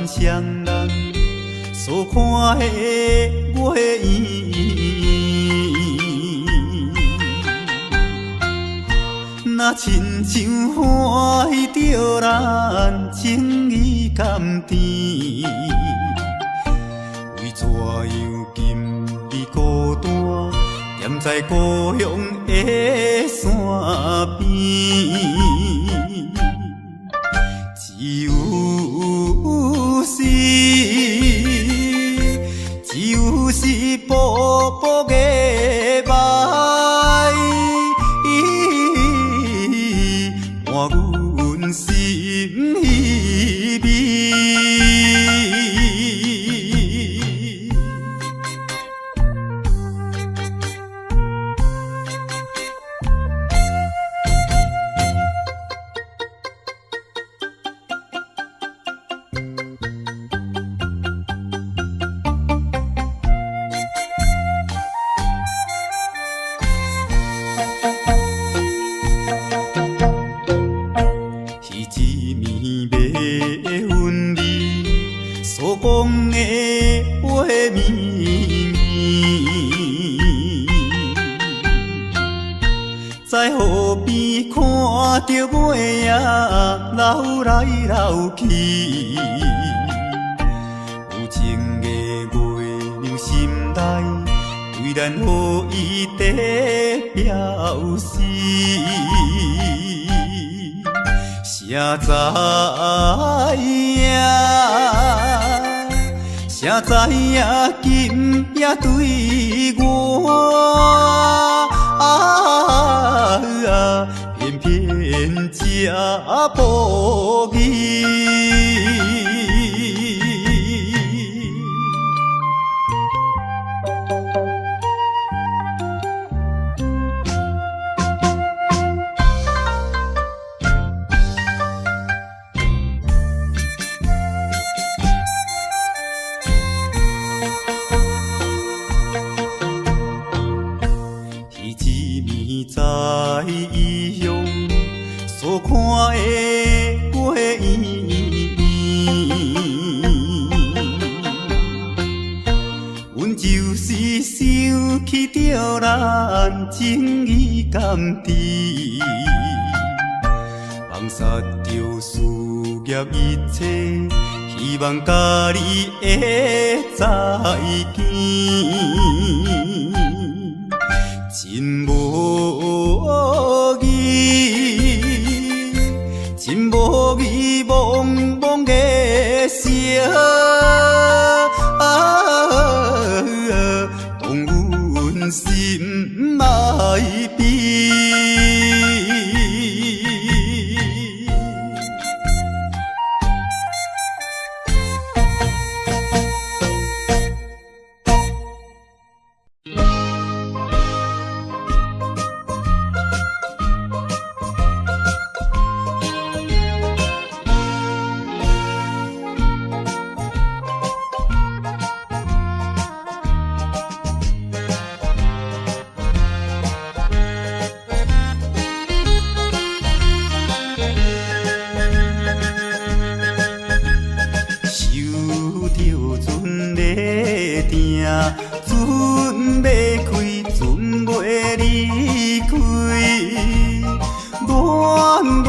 双人所看的月圆，若亲像欢喜着咱情义甘甜，为怎样今日孤单，踮在故乡的山边？只有是薄薄的梦，换阮心稀微。所讲的话绵绵，在河边看着月仔流来流去，有情的月亮心内，对咱好意在表示。谁知影今夜对我偏偏这无义。在异乡所看的月圆，阮就是想起着咱情义甘甜，放下着事业一切，希望甲你会再见。真无义，真无义，茫茫的笑，当阮心爱悲。船要开，船要离开，暖暖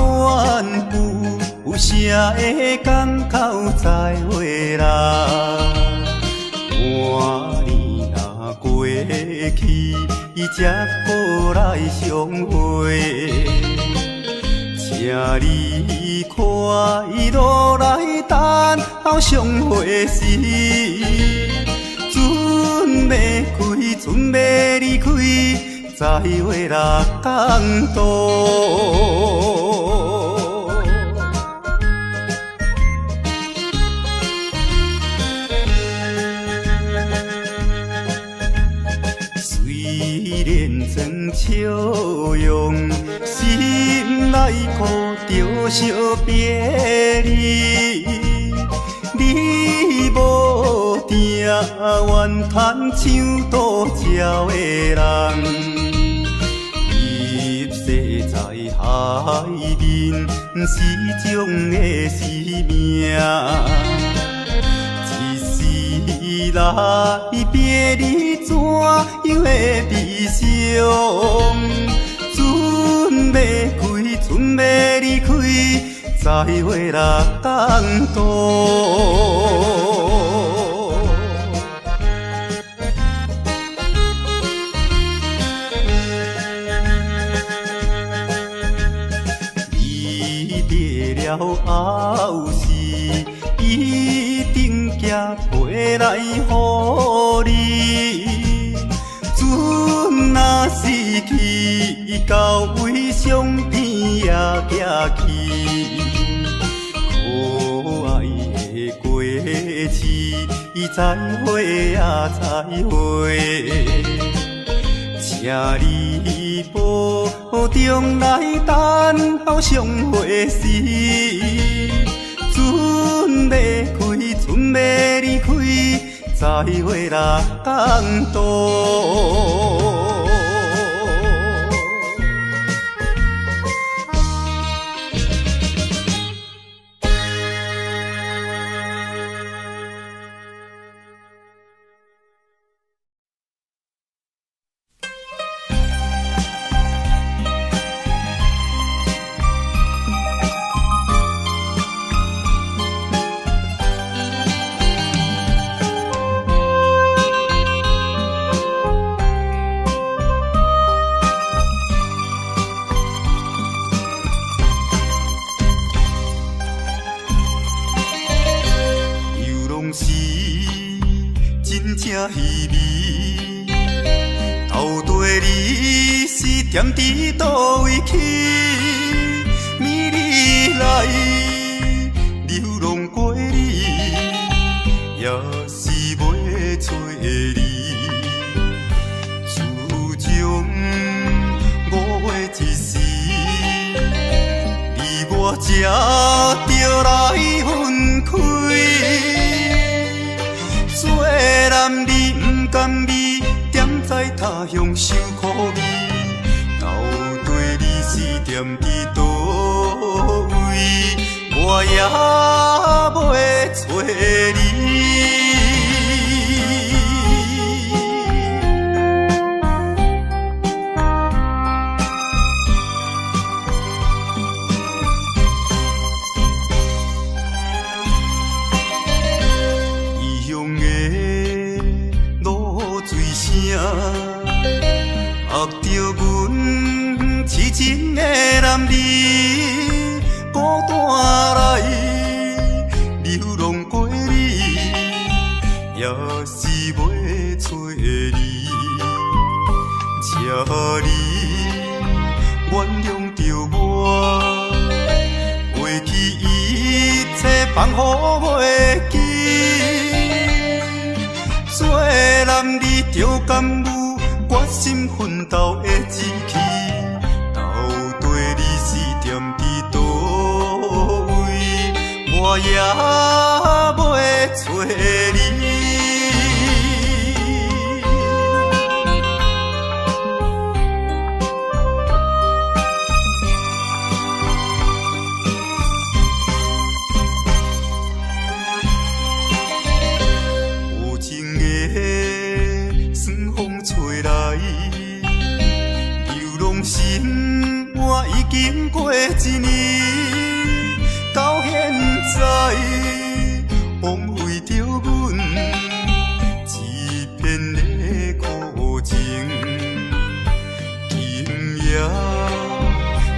有啥会港口再会啦？半年若过去，才过来相会。请你快乐来等候相会时。船要开，船要离开，再会六港渡。虽然装笑容，心内苦着惜别离。你无定愿叹像渡桥的人，一世在海面是种的生命。一世来别离，怎样会悲伤？船要开，船要离开，再会六港渡。了后事，一定寄回来予你。船若失去，到位上边也行去。可爱的过期，再会啊再会。请你保重来等候相会时，船要开，船要离开，再会六港渡。踮伫倒位去？暝日来流浪过你，也是袂找你。自从5月一时，离我这就来分开。虽然你不甘味，踮在他乡受苦味。踮伫倒位，我也袂找你。异乡的露水声，压着阮痴情的男儿，孤单来流浪过你，也是袂找你。请你原谅着我，过去一切放乎袂记。虽然你着甘有决心奋斗的志气。我也袂找你。无情的酸风吹来，流浪心我已经过一年。到现在，枉费着阮一片的苦情。今夜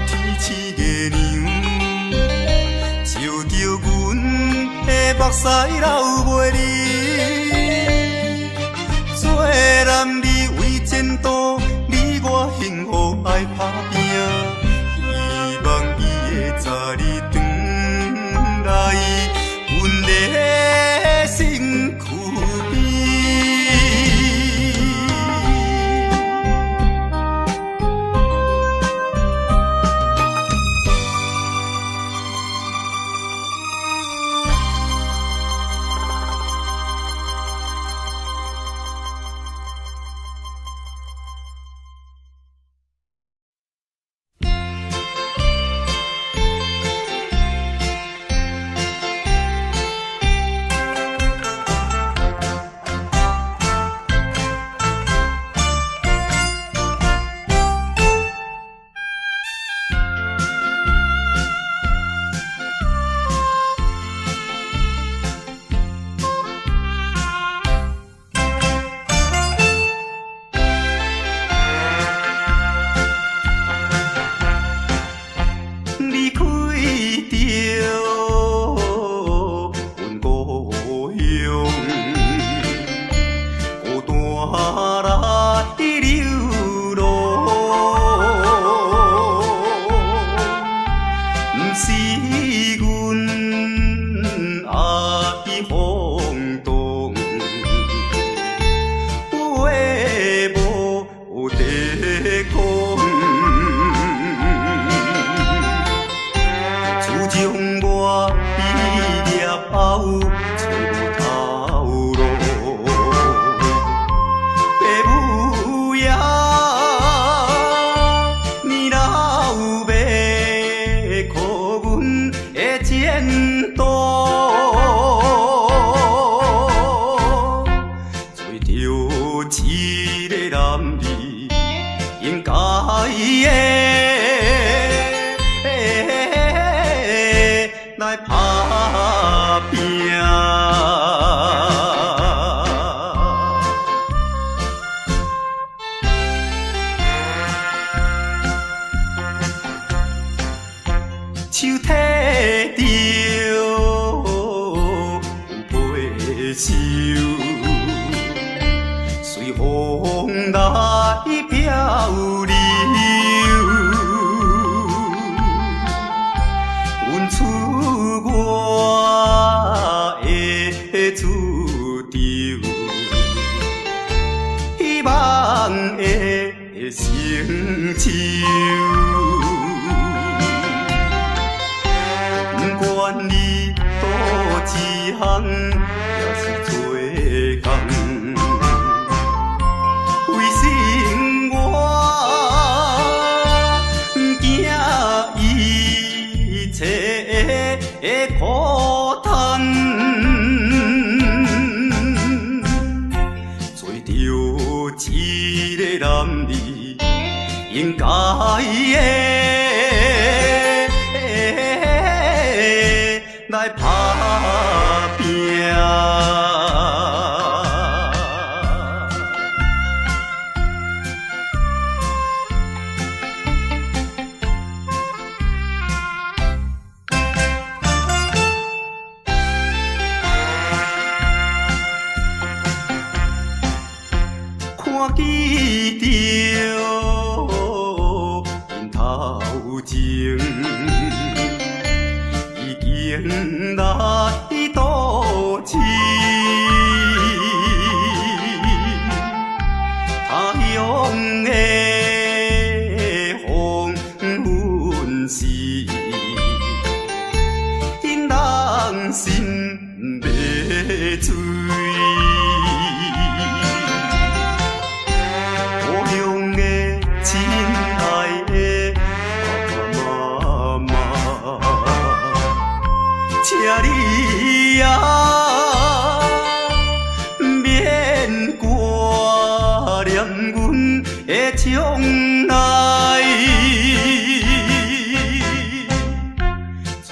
天气月亮，照着阮的目屎流袂离。虽然你为前途，你我幸福爱打拼，希望伊会早日来阮的身躯边。是阮爱风动，话无地讲。自从我毕业后，找无头路。爸母也年老要靠阮的前途，做着一个男儿应该的。来打拼，手提着有背手，随风来漂流。出我的主张，希望会成就。不管你倒一项，也是做工，为生活惊一切。苦叹，做着一个男儿应该的，来打拼。看见着因头前，已经来倒市，他乡的风云是因人心要碎。亲爱的爸爸妈妈，请你啊免挂念阮的将来，做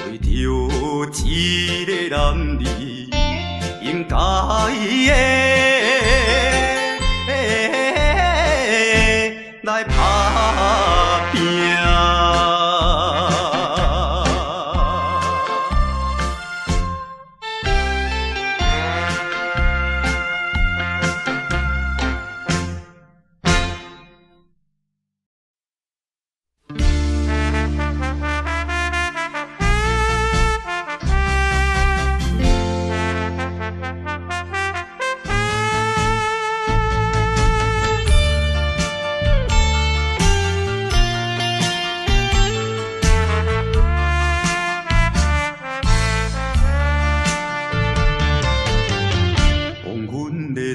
着一个男儿应该的。来打拼，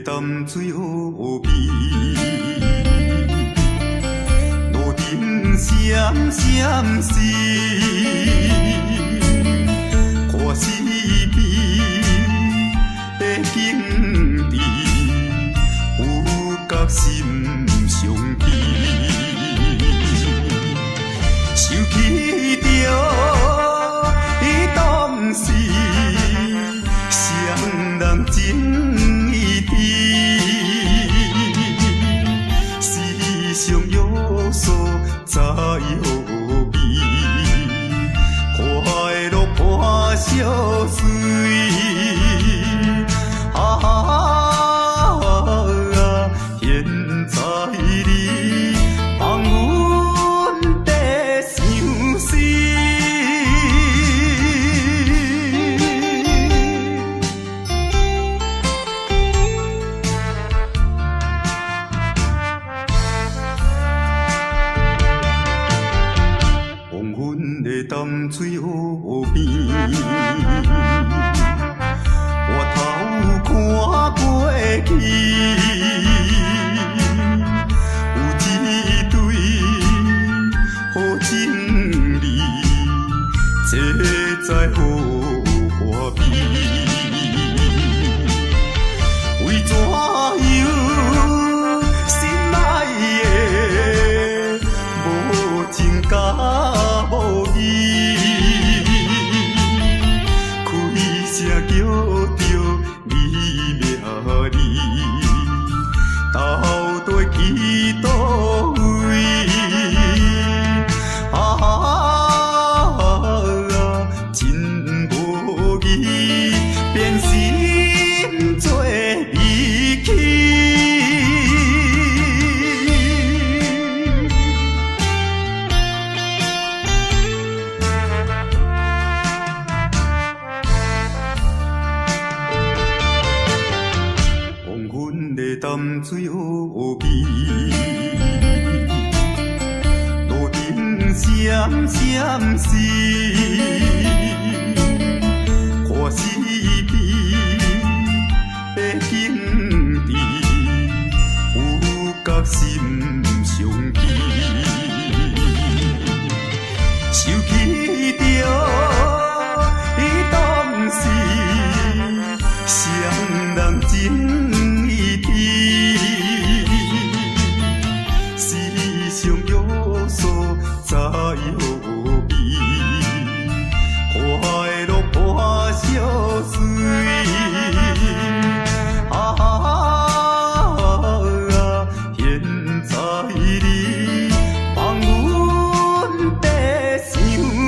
淡水乌味，路灯闪闪时，看四边的景致，有甲心伤悲，想起着伊当时双人情。世上有所在何必？快乐伴相随。现在你放阮在相思。水河边，我头看过去，有一对好情侣，坐在荷花边，为怎样心爱的无情甲无义，开声叫着你名字，到底去倒位？真无义，变心做离去。黄昏的淡水河边，路灯闪闪闪，看四边的景致，有甲心伤悲，想起着伊当时双人情意甜，世上约束在何边？快乐破小水，现在你放阮白相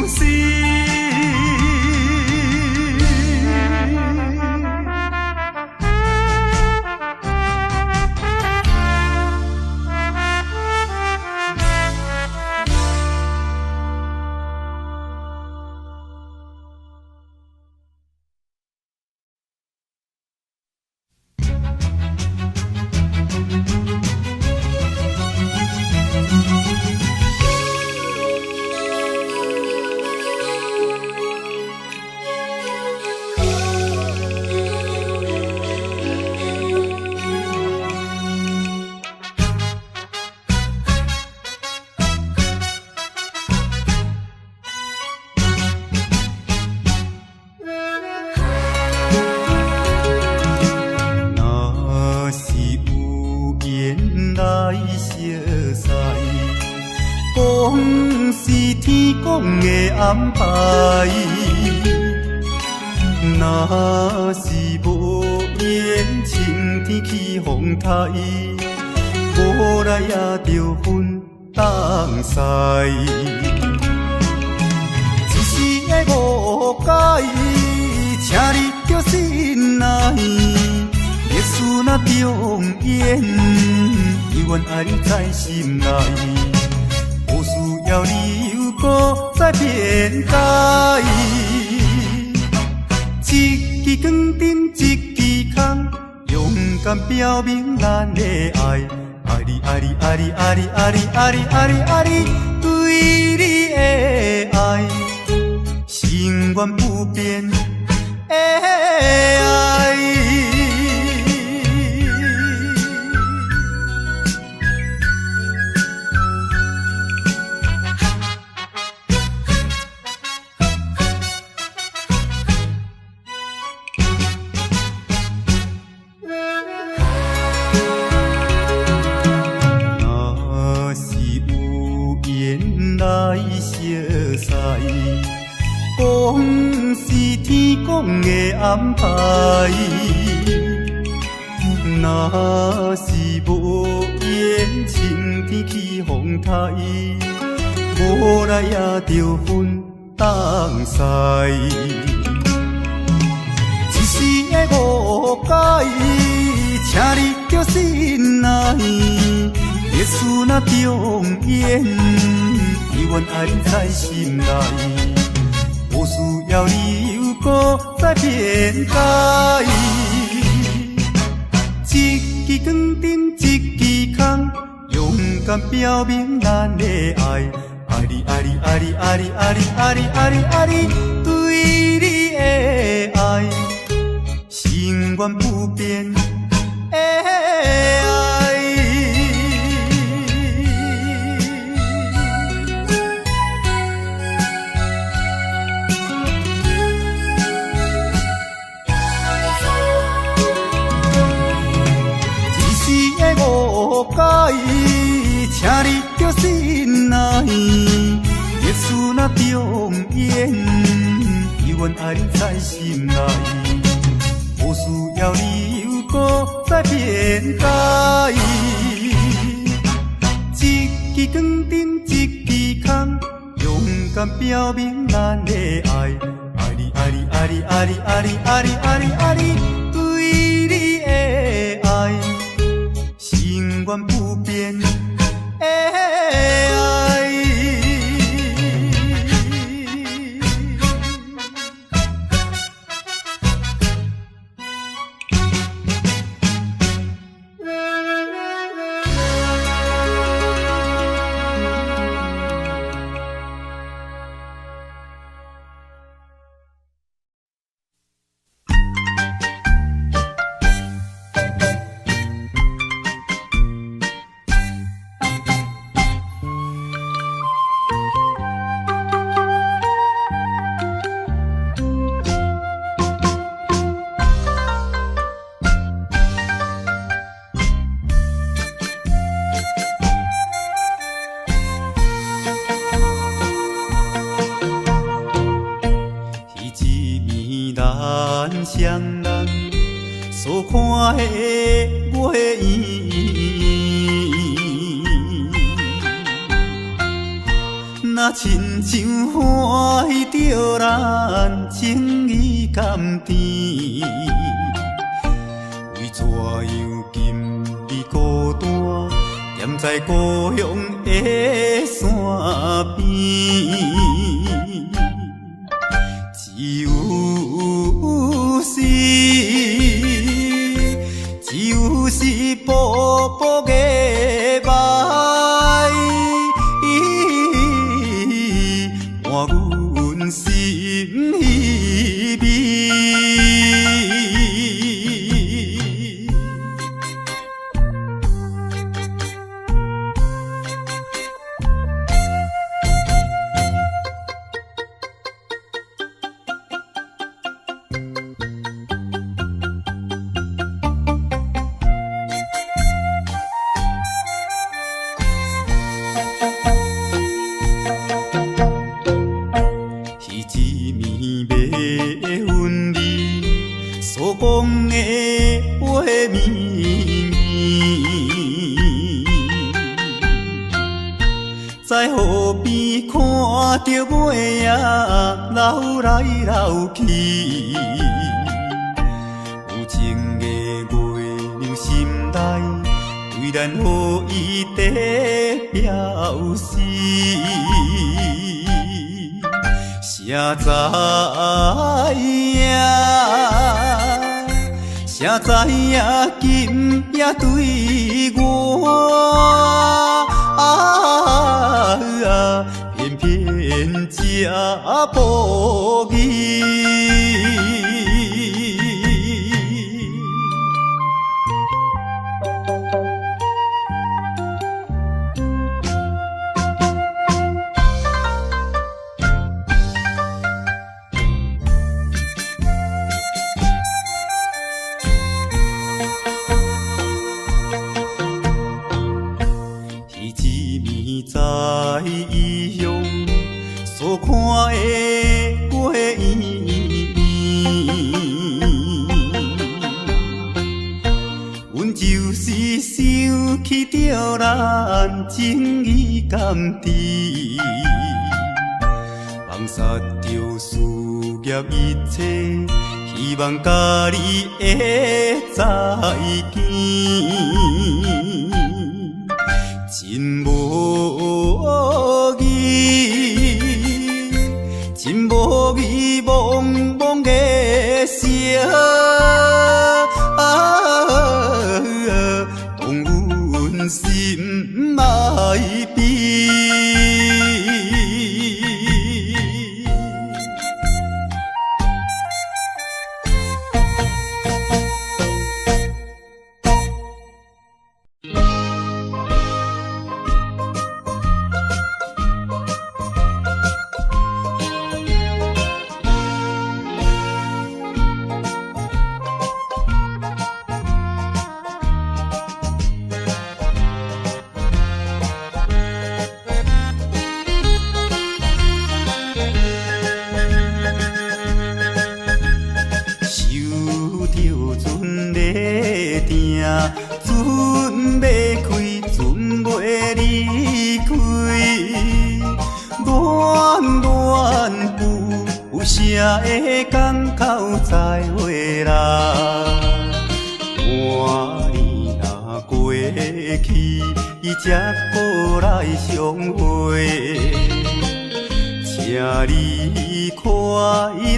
思。安排，若是无缘，晴天起风台，无来也着分东西。一时的误解，请你着心爱，历史若重演，永远爱你在心内，无需要理由。搁再辩解，一支光灯一支空，勇敢表明咱的爱，爱你爱你爱你爱你爱你爱你爱你爱你，对你的爱，永远不变的爱。来相识，讲是天公的安排。若是无缘，晴天起风台，无来也着分东西。一时的误解，请你着心爱，历史若重演。永远爱你在心内，无需要理由搁再辩解。一支光灯一支空，勇敢表明咱的爱，爱你爱你爱你爱你爱你爱你爱你爱你，对你的爱，永远不变的爱。一时的误解，请你着心内，历史若重演，永远爱你在心内，无需要理由搁再辩解。一支光灯，一支空，勇敢表明咱的爱，爱你爱你爱你爱你爱你爱你爱你爱你，对你的爱，永远不变的爱。双人所看的月圆，若亲像欢喜着咱情意甘甜，为怎样今日孤单，踮在故乡的山边？只有是薄薄的爱，换阮心稀微。所讲的话绵绵，在河边看着月啊流来流去，有情的月亮心内，对咱好意在表示。谁知影今夜对我偏偏这无义。在异乡所看的月圆，阮就是想起着咱情意甘甜，放下着事业一切，希望甲你会再见。真无义，真无义，茫茫的城，当阮心爱变。啥会港口再会啦？半年若过去，才过来相会。请你快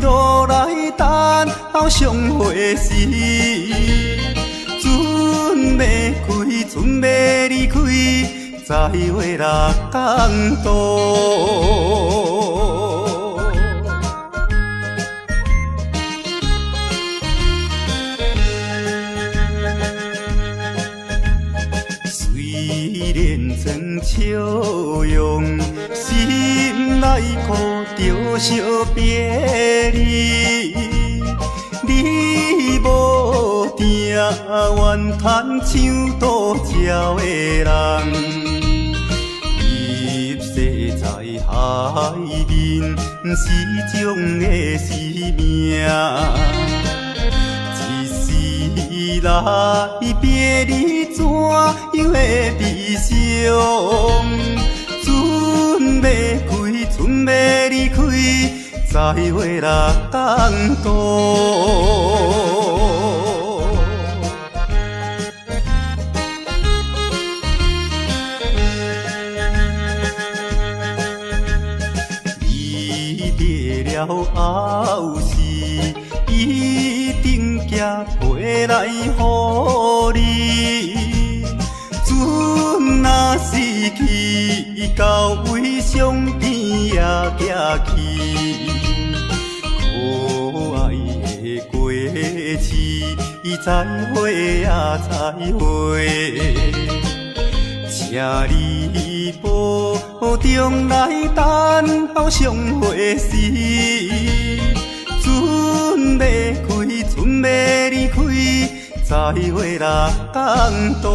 乐来等候相会时，船要开，船要离开，再会六港渡。虽然装笑容，心内苦着惜别离。你无定愿叹像渡桥的人，一世在海面，是种的使命。一时来别离，怎样会悲伤？船要开，船要离开，再会六港渡。离别了后事，一定寄回来予你。船若失去，到位上边也行去。可爱的过期，再会啊再会。请你保重来等候相会时，船要开，船要离开，再会六港渡。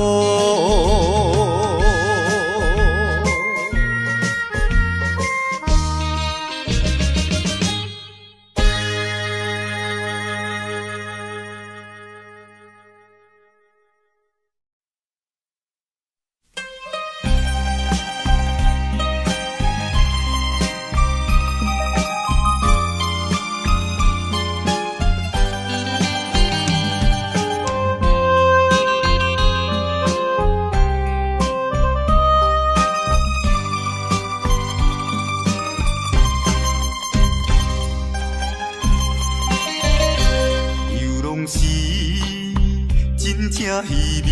真稀微，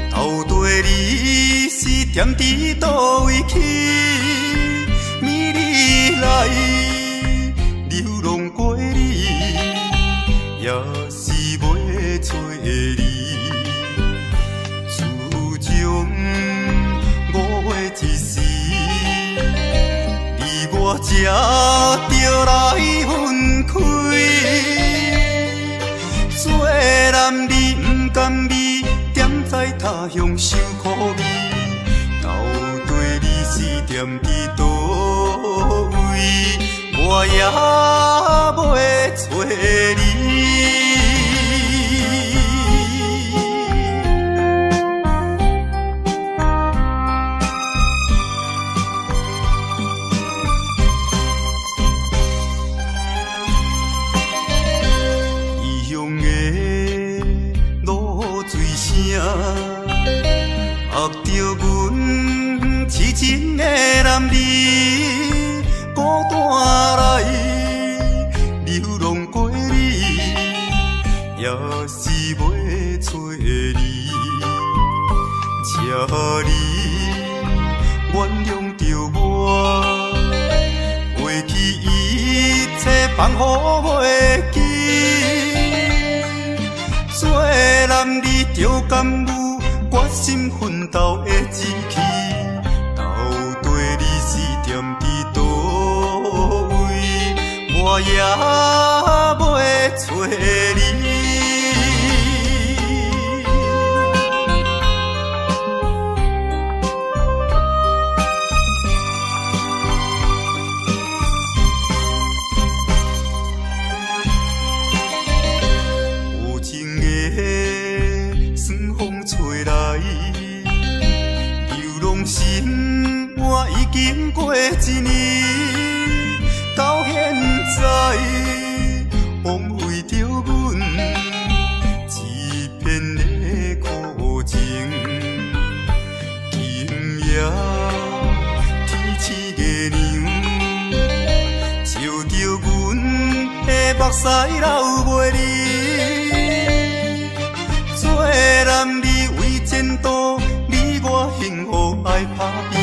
到底你是踮伫倒位去？暝日来流浪过你，也是袂找你。自从5月一时，离我这就来分开。做男儿不甘味，踮在他乡受苦味。到底你是踮伫倒位，我也袂找你。学着阮痴情的男儿，孤单来流浪过你，也是袂找你。请你原谅着我，过去一切放乎袂记。做男儿着甘有决心奋斗的志气，到底你是踮伫倒位，我也袂找你。无情的酸风吹来，流浪心我已经过一年，到遐着阮的目屎流袂离，做男儿为前途，你我幸福爱打拼，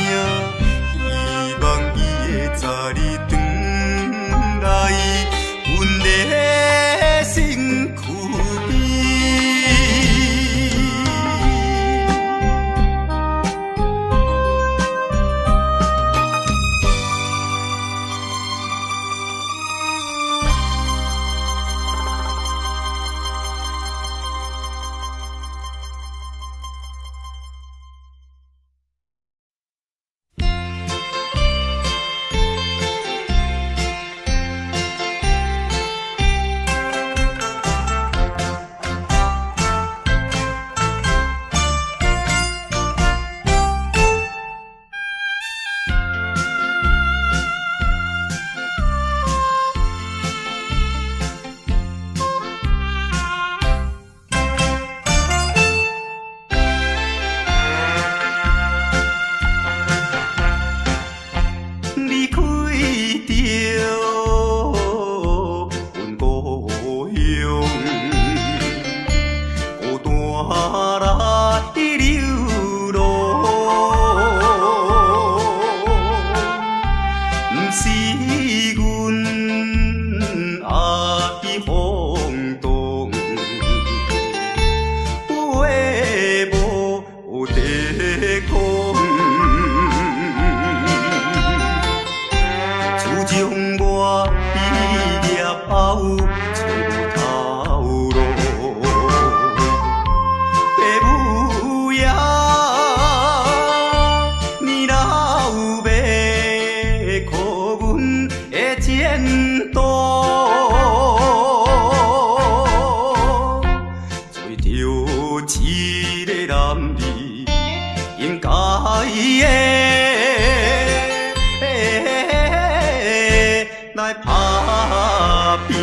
希望伊会早日转来，阮的身躯边。来打拼，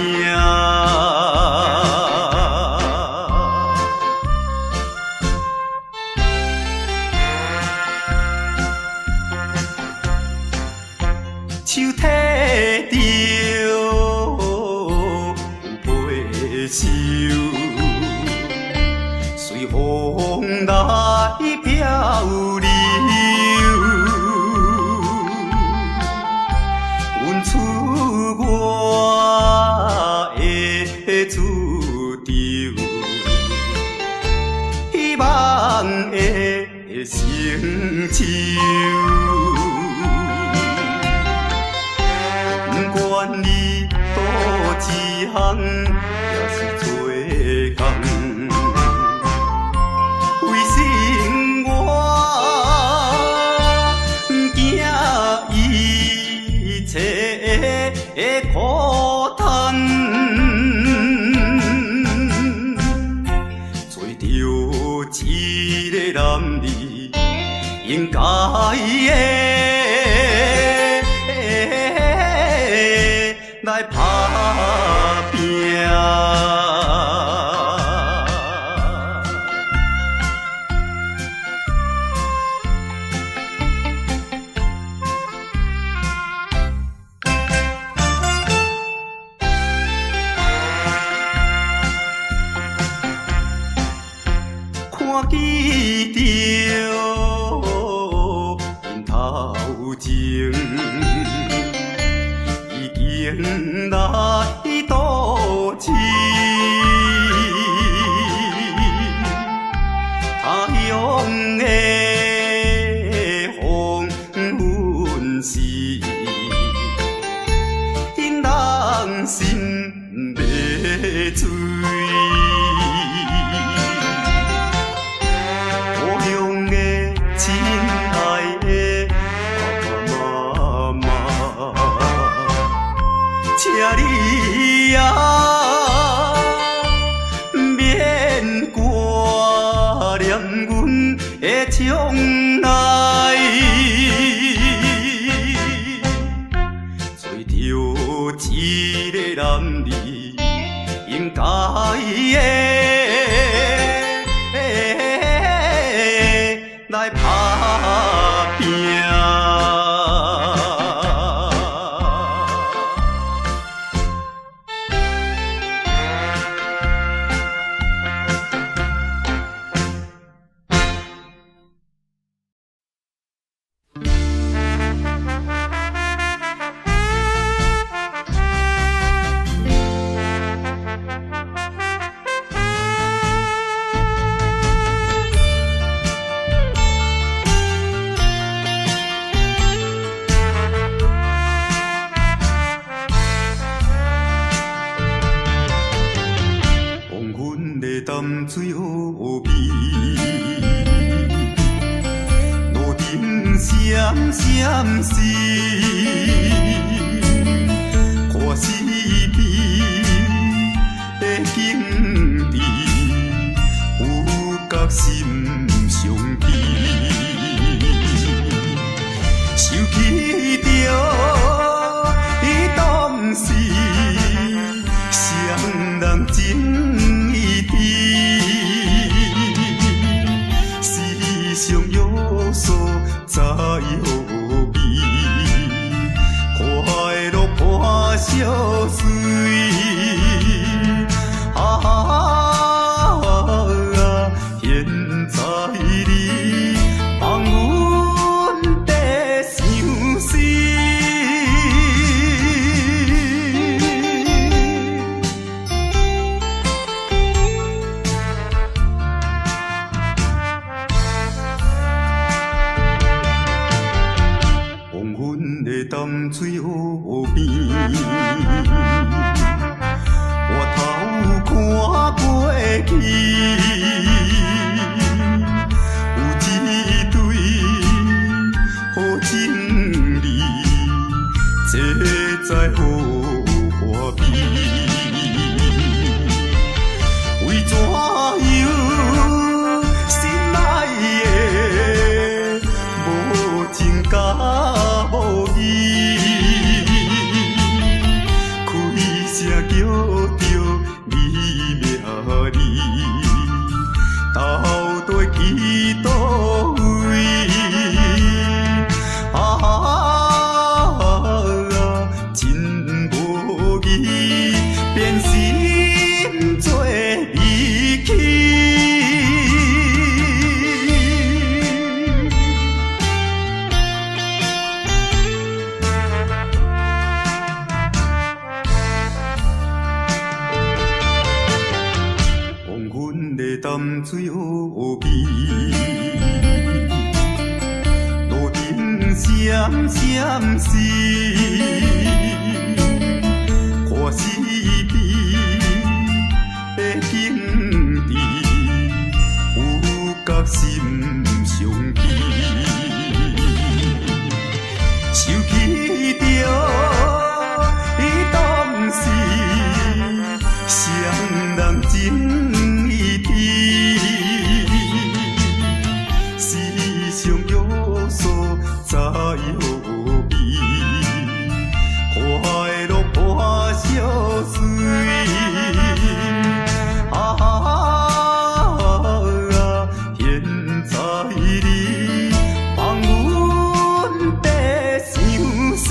手摕着背手，随风来漂流。出我的注定，希望会成就。不管你倒一项，也是做工，为生活惊一切的苦叹，做着一个男儿应该的来打拼。看见着因头前已经来倒市，他乡的风云是因人心要醉。亲爱的爸爸妈妈，请你啊免挂念阮的将来，做着一个男儿应该来打拼。淡水乌味，路灯闪闪时，看四边的景致，有觉心伤悲，想起着伊当时双人情意甜，世上有所在何味，快乐伴相随。现在你放阮在相思。黄昏的淡水河边，我头看过去。在好花美，为怎样心爱的无情甲无义，开声叫着你名字，到底去倒位？变心做离去，黄昏的淡水河边，路灯闪闪时。看四边的景致，有觉心伤悲，想起着伊当时双人情意甜，世上有所在何味？快乐伴相随，现在你放阮在相思。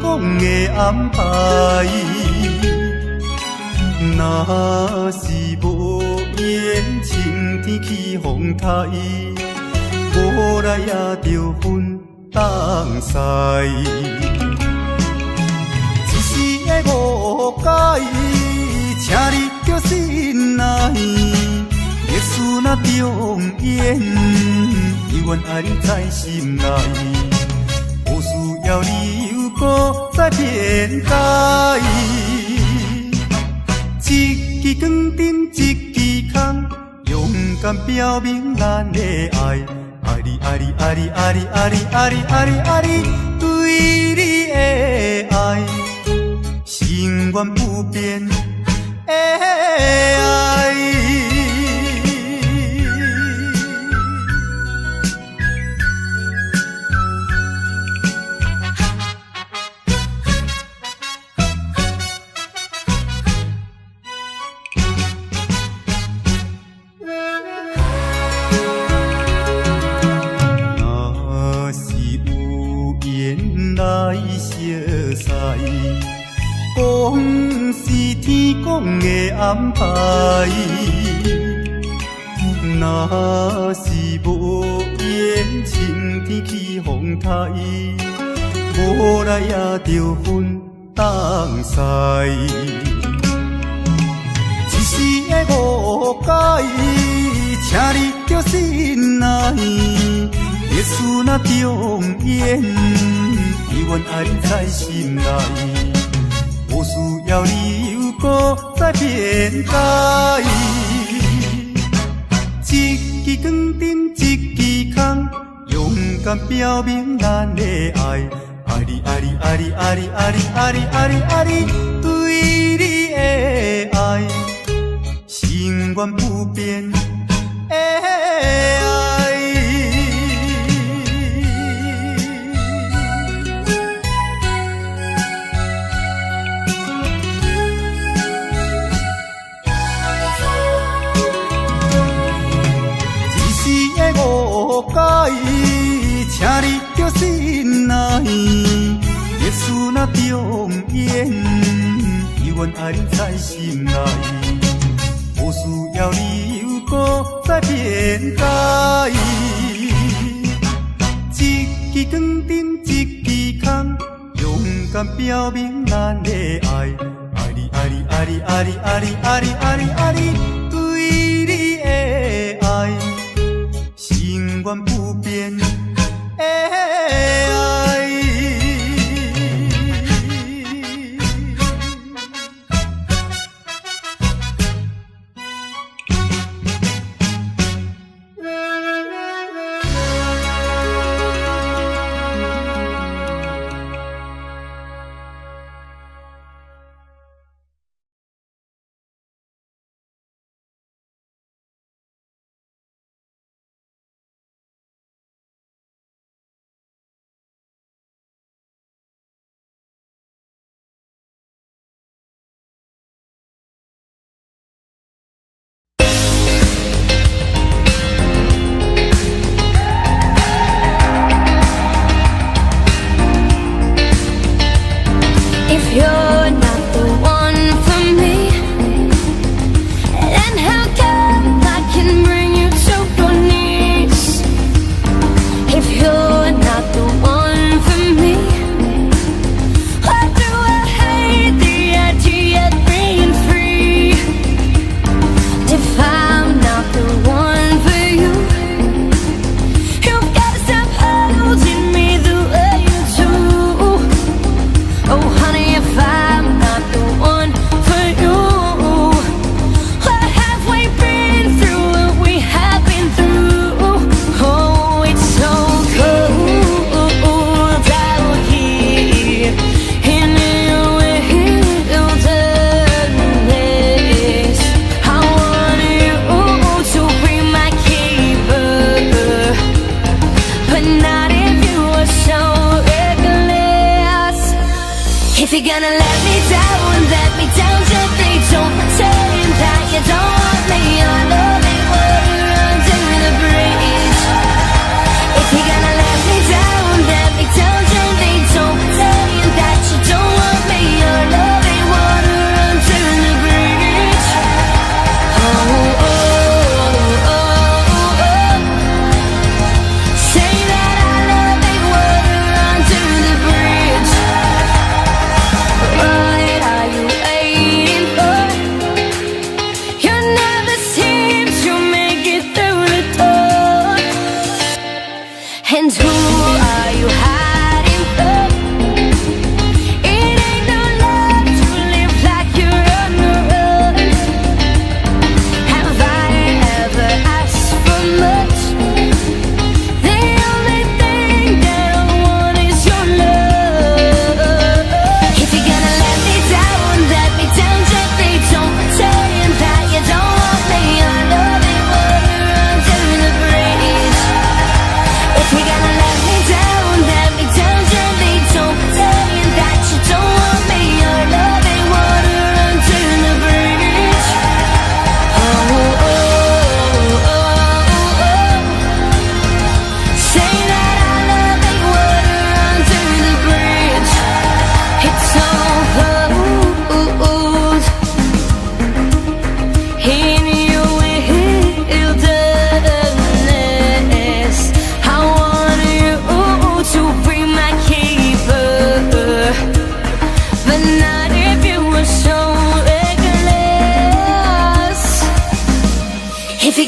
讲的安排，若是无缘，青天起风台，无来也着分东西。一时的误解，请你着心爱，历史若重演，永远爱你在心内。无需要理由，搁再辩解。一支光灯，一支空，勇敢表明咱的爱。爱你，爱你，爱你，爱你，爱你，爱你，爱你，爱你，对你的爱，永远不变的爱。讲的安排。若是无缘，晴天起风台，无来也着分东西。一时的误解，请你着心内。历史若重演，永远爱你在心内。无需要理由，搁再辩解。一支光灯，一支空，勇敢表明咱的爱。爱你，爱你，爱你，爱你，爱你，爱你，爱你，爱你，对你的爱，永远不变的爱。误解，请你着心内。历史若重演，永远爱你在心内。无需要理由，搁再辩解。一支光灯，一支空，勇敢表明咱的爱。爱你，爱你，爱你，爱你，爱你，爱你，爱你，爱你，对你的爱。永远不变的爱。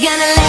gonna let